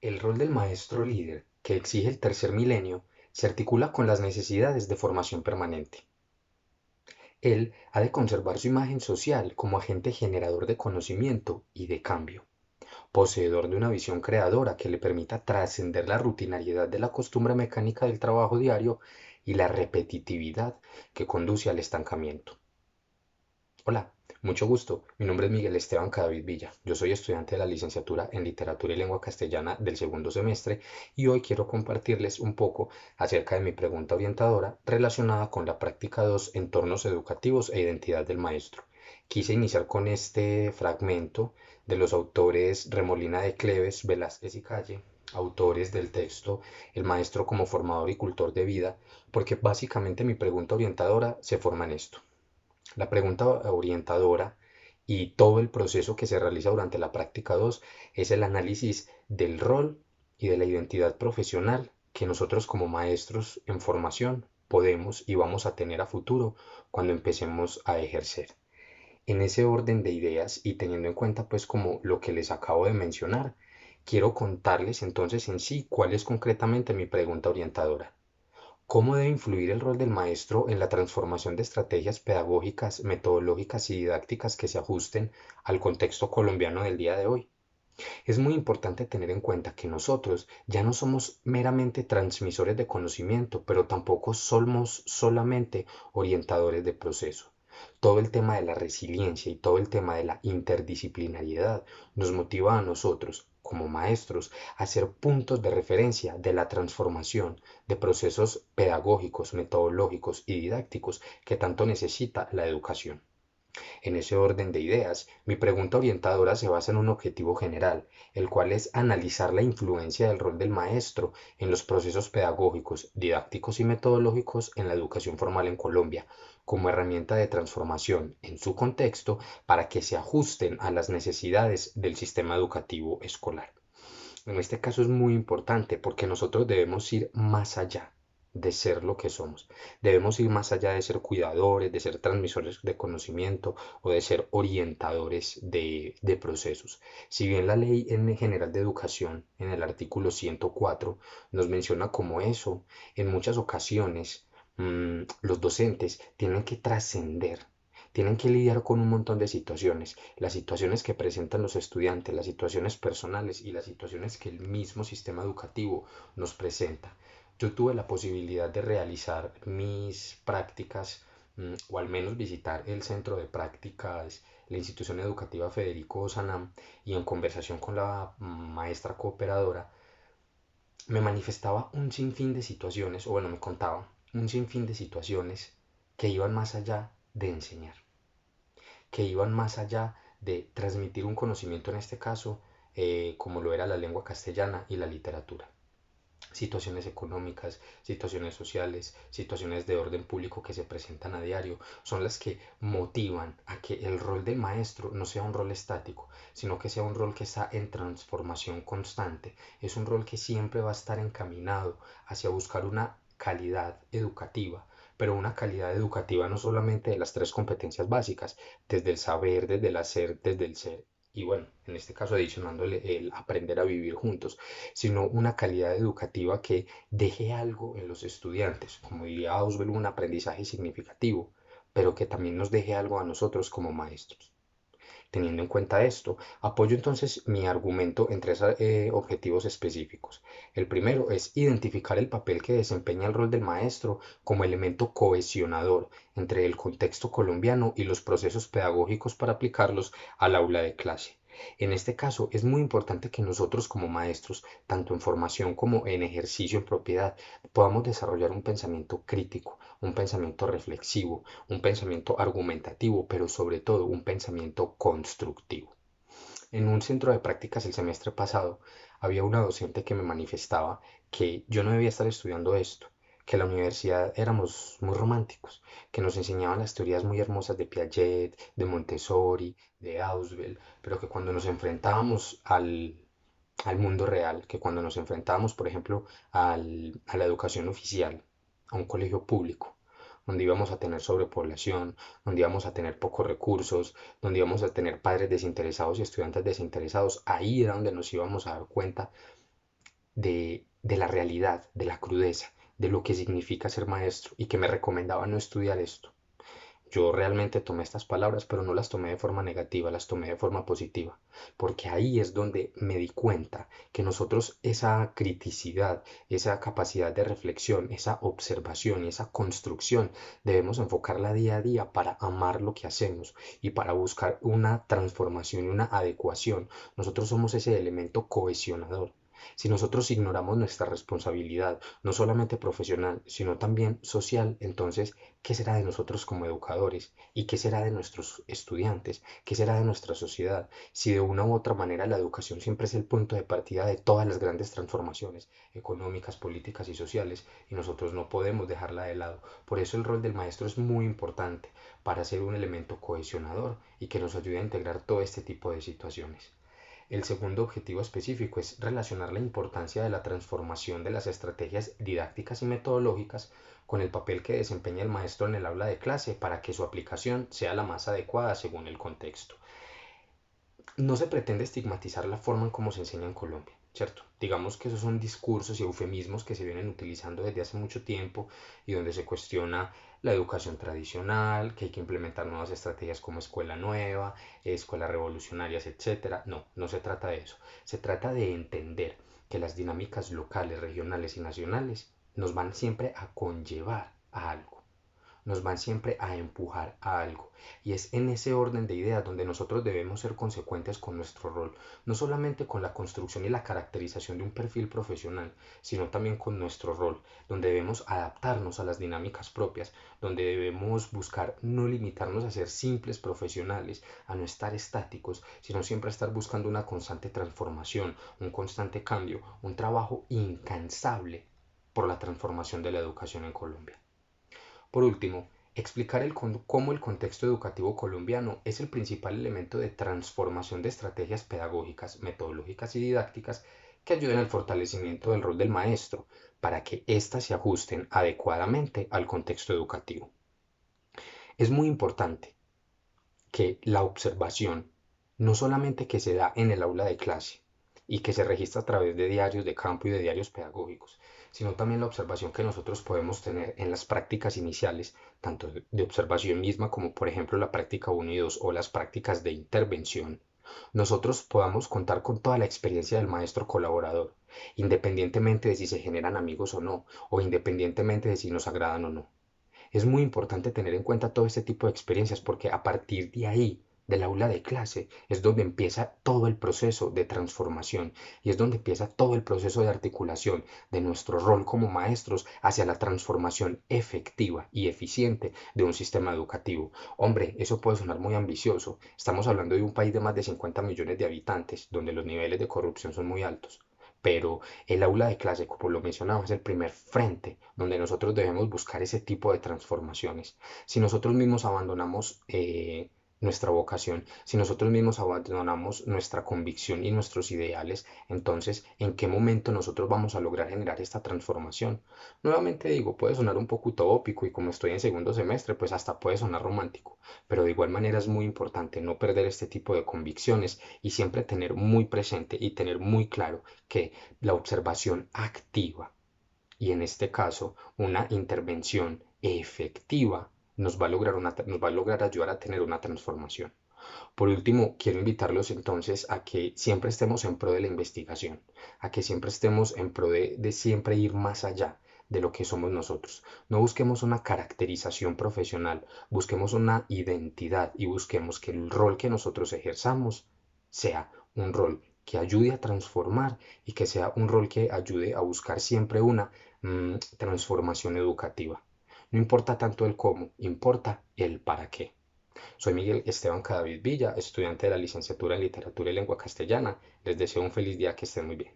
El rol del maestro líder, que exige el tercer milenio, se articula con las necesidades de formación permanente. Él ha de conservar su imagen social como agente generador de conocimiento y de cambio, poseedor de una visión creadora que le permita trascender la rutinariedad de la costumbre mecánica del trabajo diario y la repetitividad que conduce al estancamiento. Hola, mucho gusto. Mi nombre es Miguel Esteban Cadavid Villa. Yo soy estudiante de la licenciatura en Literatura y Lengua Castellana del segundo semestre y hoy quiero compartirles un poco acerca de mi pregunta orientadora relacionada con la práctica 2, entornos educativos e identidad del maestro. Quise iniciar con este fragmento de los autores Remolina de Cleves, Velázquez y Calle, autores del texto El maestro como formador y cultor de vida, porque básicamente mi pregunta orientadora se forma en esto. La pregunta orientadora y todo el proceso que se realiza durante la práctica 2 es el análisis del rol y de la identidad profesional que nosotros como maestros en formación podemos y vamos a tener a futuro cuando empecemos a ejercer. En ese orden de ideas y teniendo en cuenta pues como lo que les acabo de mencionar, quiero contarles entonces en sí cuál es concretamente mi pregunta orientadora. ¿Cómo debe influir el rol del maestro en la transformación de estrategias pedagógicas, metodológicas y didácticas que se ajusten al contexto colombiano del día de hoy? Es muy importante tener en cuenta que nosotros ya no somos meramente transmisores de conocimiento, pero tampoco somos solamente orientadores de proceso. Todo el tema de la resiliencia y todo el tema de la interdisciplinariedad nos motiva a nosotros, como maestros, a ser puntos de referencia de la transformación de procesos pedagógicos, metodológicos y didácticos que tanto necesita la educación. En ese orden de ideas, mi pregunta orientadora se basa en un objetivo general, el cual es analizar la influencia del rol del maestro en los procesos pedagógicos, didácticos y metodológicos en la educación formal en Colombia, como herramienta de transformación en su contexto para que se ajusten a las necesidades del sistema educativo escolar. En este caso es muy importante porque nosotros debemos ir más allá de ser lo que somos. Debemos ir más allá de ser cuidadores, de ser transmisores de conocimiento o de ser orientadores de procesos. Si bien la ley en general de educación, en el artículo 104, nos menciona como eso, en muchas ocasiones los docentes tienen que trascender, tienen que lidiar con un montón de situaciones, las situaciones que presentan los estudiantes, las situaciones personales y las situaciones que el mismo sistema educativo nos presenta. Yo tuve la posibilidad de realizar mis prácticas o al menos visitar el centro de prácticas, la institución educativa Federico Sanam, y en conversación con la maestra cooperadora me manifestaba un sinfín de situaciones, o bueno, me contaba un sinfín de situaciones que iban más allá de enseñar, que iban más allá de transmitir un conocimiento, en este caso, como lo era la lengua castellana y la literatura. Situaciones económicas, situaciones sociales, situaciones de orden público que se presentan a diario, son las que motivan a que el rol del maestro no sea un rol estático, sino que sea un rol que está en transformación constante. Es un rol que siempre va a estar encaminado hacia buscar una calidad educativa, pero una calidad educativa no solamente de las tres competencias básicas, desde el saber, desde el hacer, desde el ser, y bueno, en este caso adicionándole el aprender a vivir juntos, sino una calidad educativa que deje algo en los estudiantes, como diría Auswell, un aprendizaje significativo, pero que también nos deje algo a nosotros como maestros. Teniendo en cuenta esto, apoyo entonces mi argumento en tres objetivos específicos. El primero es identificar el papel que desempeña el rol del maestro como elemento cohesionador entre el contexto colombiano y los procesos pedagógicos para aplicarlos al aula de clase. En este caso, es muy importante que nosotros como maestros, tanto en formación como en ejercicio en propiedad, podamos desarrollar un pensamiento crítico, un pensamiento reflexivo, un pensamiento argumentativo, pero sobre todo un pensamiento constructivo. En un centro de prácticas el semestre pasado había una docente que me manifestaba que yo no debía estar estudiando esto, que en la universidad éramos muy románticos, que nos enseñaban las teorías muy hermosas de Piaget, de Montessori, de Auswell, pero que cuando nos enfrentábamos al mundo real, que cuando nos enfrentábamos, por ejemplo, a la educación oficial, a un colegio público, donde íbamos a tener sobrepoblación, donde íbamos a tener pocos recursos, donde íbamos a tener padres desinteresados y estudiantes desinteresados, ahí era donde nos íbamos a dar cuenta de la realidad, de la crudeza, de lo que significa ser maestro y que me recomendaba no estudiar esto. Yo realmente tomé estas palabras, pero no las tomé de forma negativa, las tomé de forma positiva, porque ahí es donde me di cuenta que nosotros esa criticidad, esa capacidad de reflexión, esa observación y esa construcción debemos enfocarla día a día para amar lo que hacemos y para buscar una transformación y una adecuación. Nosotros somos ese elemento cohesionador. Si nosotros ignoramos nuestra responsabilidad, no solamente profesional, sino también social, entonces ¿qué será de nosotros como educadores? ¿Y qué será de nuestros estudiantes? ¿Qué será de nuestra sociedad? Si de una u otra manera la educación siempre es el punto de partida de todas las grandes transformaciones económicas, políticas y sociales, y nosotros no podemos dejarla de lado. Por eso el rol del maestro es muy importante para ser un elemento cohesionador y que nos ayude a integrar todo este tipo de situaciones. El segundo objetivo específico es relacionar la importancia de la transformación de las estrategias didácticas y metodológicas con el papel que desempeña el maestro en el aula de clase para que su aplicación sea la más adecuada según el contexto. No se pretende estigmatizar la forma en cómo se enseña en Colombia, ¿cierto? Digamos que esos son discursos y eufemismos que se vienen utilizando desde hace mucho tiempo y donde se cuestiona la educación tradicional, que hay que implementar nuevas estrategias como escuela nueva, escuelas revolucionarias, etcétera. No, no se trata de eso. Se trata de entender que las dinámicas locales, regionales y nacionales nos van siempre a conllevar a algo, nos van siempre a empujar a algo. Y es en ese orden de ideas donde nosotros debemos ser consecuentes con nuestro rol, no solamente con la construcción y la caracterización de un perfil profesional, sino también con nuestro rol, donde debemos adaptarnos a las dinámicas propias, donde debemos buscar no limitarnos a ser simples profesionales, a no estar estáticos, sino siempre estar buscando una constante transformación, un constante cambio, un trabajo incansable por la transformación de la educación en Colombia. Por último, explicar cómo el contexto educativo colombiano es el principal elemento de transformación de estrategias pedagógicas, metodológicas y didácticas que ayuden al fortalecimiento del rol del maestro para que éstas se ajusten adecuadamente al contexto educativo. Es muy importante que la observación, no solamente que se da en el aula de clase y que se registra a través de diarios de campo y de diarios pedagógicos, sino también la observación que nosotros podemos tener en las prácticas iniciales, tanto de observación misma como por ejemplo la práctica 1 y 2 o las prácticas de intervención, nosotros podamos contar con toda la experiencia del maestro colaborador, independientemente de si se generan amigos o no, o independientemente de si nos agradan o no. Es muy importante tener en cuenta todo este tipo de experiencias porque a partir de ahí, del aula de clase, es donde empieza todo el proceso de transformación y es donde empieza todo el proceso de articulación de nuestro rol como maestros hacia la transformación efectiva y eficiente de un sistema educativo. Hombre, eso puede sonar muy ambicioso. Estamos hablando de un país de más de 50 millones de habitantes, donde los niveles de corrupción son muy altos. Pero el aula de clase, como lo mencionaba, es el primer frente donde nosotros debemos buscar ese tipo de transformaciones. Si nosotros mismos abandonamos nuestra vocación, si nosotros mismos abandonamos nuestra convicción y nuestros ideales, entonces, ¿en qué momento nosotros vamos a lograr generar esta transformación? Nuevamente digo, puede sonar un poco utópico y como estoy en segundo semestre, pues hasta puede sonar romántico, pero de igual manera es muy importante no perder este tipo de convicciones y siempre tener muy presente y tener muy claro que la observación activa y en este caso una intervención efectiva nos va a lograr ayudar a tener una transformación. Por último, quiero invitarlos entonces a que siempre estemos en pro de la investigación, a que siempre estemos en pro de siempre ir más allá de lo que somos nosotros. No busquemos una caracterización profesional, busquemos una identidad y busquemos que el rol que nosotros ejerzamos sea un rol que ayude a transformar y que sea un rol que ayude a buscar siempre una transformación educativa. No importa tanto el cómo, importa el para qué. Soy Miguel Esteban Cadavid Villa, estudiante de la licenciatura en Literatura y Lengua Castellana. Les deseo un feliz día, que estén muy bien.